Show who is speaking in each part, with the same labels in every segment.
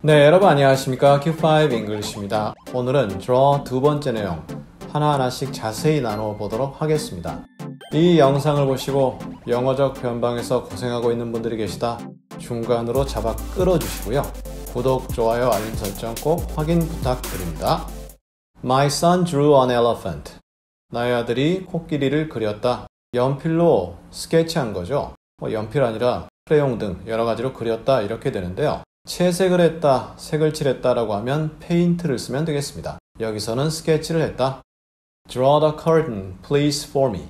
Speaker 1: 네, 여러분 안녕하십니까? Q5 English입니다. 오늘은 draw 두 번째 내용 하나하나씩 자세히 나누어 보도록 하겠습니다. 이 영상을 보시고 영어적 변방에서 고생하고 있는 분들이 계시다. 중간으로 잡아 끌어주시고요. 구독, 좋아요, 알림 설정 꼭 확인 부탁드립니다. My son drew an elephant. 나의 아들이 코끼리를 그렸다. 연필로 스케치한 거죠. 연필 아니라 크레용 등 여러 가지로 그렸다 이렇게 되는데요. 채색을 했다, 색을 칠했다라고 하면 페인트를 쓰면 되겠습니다. 여기서는 스케치를 했다. Draw the curtain, please for me.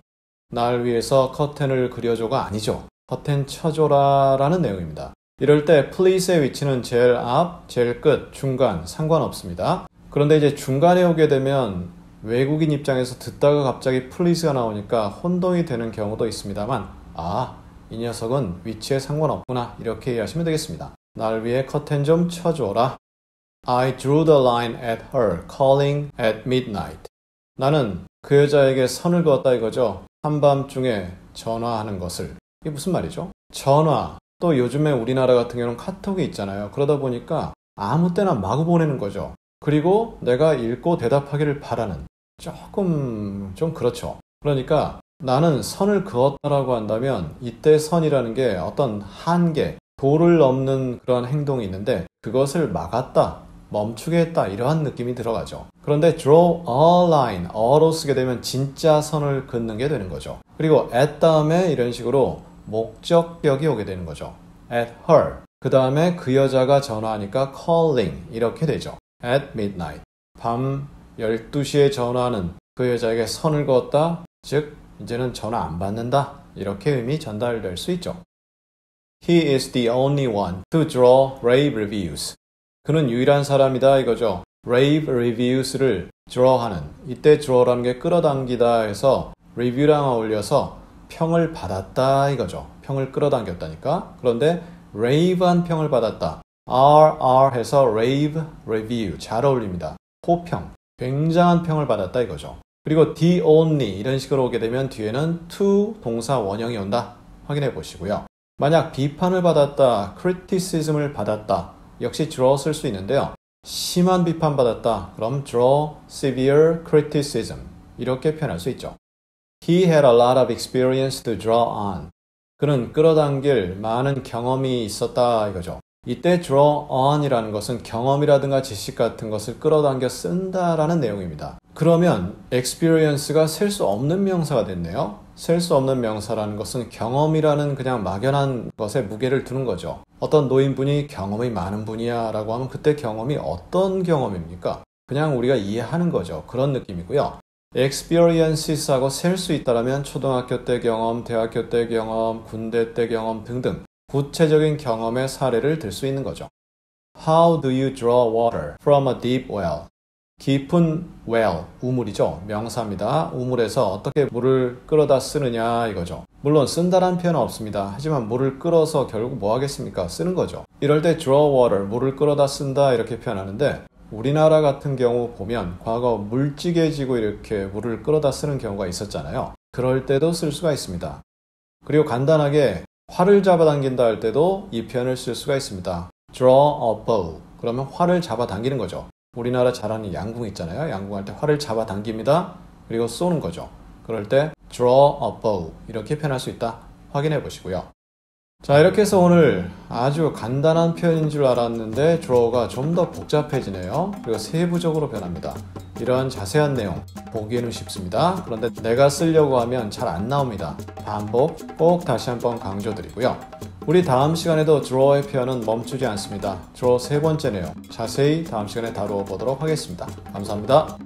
Speaker 1: 날 위해서 커튼을 그려줘가 아니죠. 커튼 쳐줘라 라는 내용입니다. 이럴 때 please의 위치는 제일 앞, 제일 끝, 중간 상관없습니다. 그런데 이제 중간에 오게 되면 외국인 입장에서 듣다가 갑자기 please가 나오니까 혼동이 되는 경우도 있습니다만 이 녀석은 위치에 상관없구나 이렇게 이해하시면 되겠습니다. 날 위해 커튼 좀 쳐줘라. I drew the line at her calling at midnight. 나는 그 여자에게 선을 그었다 이거죠. 한밤중에 전화하는 것을. 이게 무슨 말이죠? 전화. 또 요즘에 우리나라 같은 경우는 카톡이 있잖아요. 그러다 보니까 아무 때나 마구 보내는 거죠. 그리고 내가 읽고 대답하기를 바라는. 조금 좀 그렇죠. 그러니까 나는 선을 그었다라고 한다면 이때 선이라는 게 어떤 한계, 도를 넘는 그런 행동이 있는데 그것을 막았다, 멈추게 했다 이러한 느낌이 들어가죠. 그런데 draw a line, 어로 쓰게 되면 진짜 선을 긋는 게 되는 거죠. 그리고 at 다음에 이런 식으로 목적격이 오게 되는 거죠. at her. 그 다음에 그 여자가 전화하니까 calling 이렇게 되죠. at midnight. 밤 12시에 전화하는 그 여자에게 선을 그었다. 즉 이제는 전화 안 받는다. 이렇게 의미 전달될 수 있죠. He is the only one to draw rave reviews. 그는 유일한 사람이다 이거죠. rave reviews를 draw하는. 이때 draw라는 게 끌어당기다 해서 review랑 어울려서 평을 받았다 이거죠. 평을 끌어당겼다니까. 그런데 rave한 평을 받았다. RR 해서 rave review 잘 어울립니다. 호평. 굉장한 평을 받았다 이거죠. 그리고 the only 이런 식으로 오게 되면 뒤에는 to 동사 원형이 온다. 확인해 보시고요. 만약 비판을 받았다, criticism을 받았다, 역시 draw 쓸 수 있는데요. 심한 비판받았다, 그럼 draw severe criticism 이렇게 표현할 수 있죠. He had a lot of experience to draw on. 그는 끌어당길 많은 경험이 있었다 이거죠. 이때 draw on이라는 것은 경험이라든가 지식 같은 것을 끌어당겨 쓴다라는 내용입니다. 그러면 experience가 셀 수 없는 명사가 됐네요. 셀 수 없는 명사라는 것은 경험이라는 그냥 막연한 것에 무게를 두는 거죠. 어떤 노인분이 경험이 많은 분이야 라고 하면 그때 경험이 어떤 경험입니까? 그냥 우리가 이해하는 거죠. 그런 느낌이고요. experiences하고 셀 수 있다면 초등학교 때 경험, 대학교 때 경험, 군대 때 경험 등등 구체적인 경험의 사례를 들 수 있는 거죠. How do you draw water from a deep well? 깊은 well, 우물이죠. 명사입니다. 우물에서 어떻게 물을 끌어다 쓰느냐 이거죠. 물론 쓴다란 표현은 없습니다. 하지만 물을 끌어서 결국 뭐 하겠습니까? 쓰는 거죠. 이럴 때 draw water, 물을 끌어다 쓴다 이렇게 표현하는데 우리나라 같은 경우 보면 과거 물찌개지고 이렇게 물을 끌어다 쓰는 경우가 있었잖아요. 그럴 때도 쓸 수가 있습니다. 그리고 간단하게 활을 잡아당긴다 할 때도 이 표현을 쓸 수가 있습니다. draw a bow. 그러면 활을 잡아당기는 거죠. 우리나라 잘하는 양궁 있잖아요. 양궁할 때 활을 잡아당깁니다. 그리고 쏘는 거죠. 그럴 때 draw a bow 이렇게 표현할 수 있다. 확인해 보시고요. 자, 이렇게 해서 오늘 아주 간단한 표현인 줄 알았는데 draw가 좀 더 복잡해지네요. 그리고 세부적으로 변합니다. 이런 자세한 내용 보기에는 쉽습니다. 그런데 내가 쓰려고 하면 잘 안 나옵니다. 반복 꼭 다시 한번 강조드리고요. 우리 다음 시간에도 draw의 표현은 멈추지 않습니다. draw 세 번째 내용 자세히 다음 시간에 다루어 보도록 하겠습니다. 감사합니다.